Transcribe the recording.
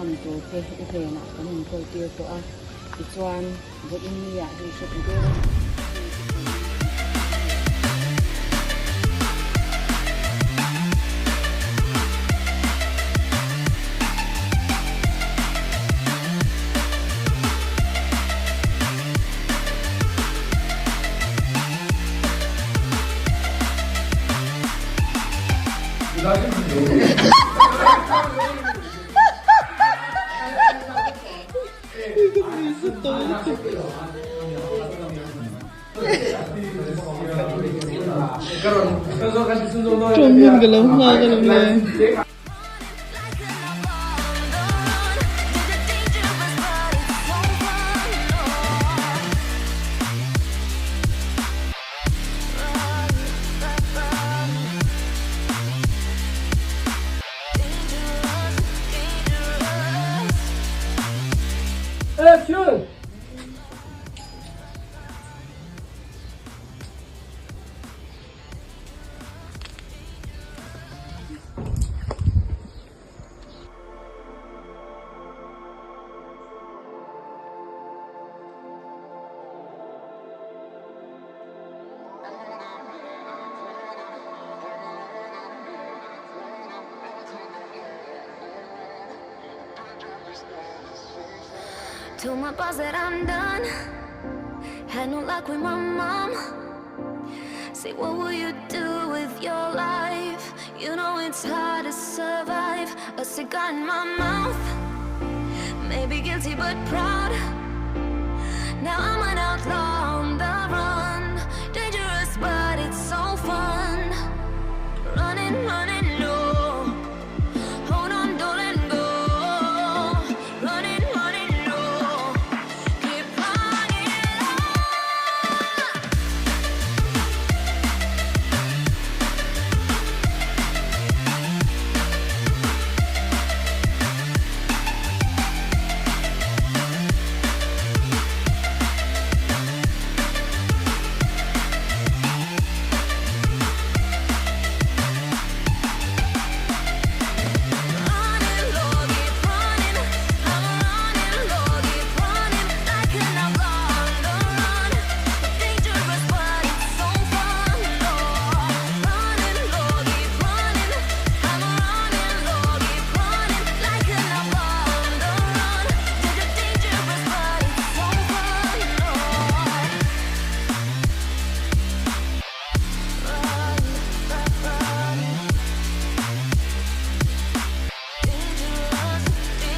mình tụt thế thế nào có mình câu tiêu của anh thì choan với in nhẹ thì sẽ cũng Trông cái lông hoa cái lông này. Action! Told my boss that I'm done. Had no luck with my mom. Say, what will you do with your life? You know it's hard to survive. A cigar in my mouth. Maybe guilty but proud. Now I'm an outlaw.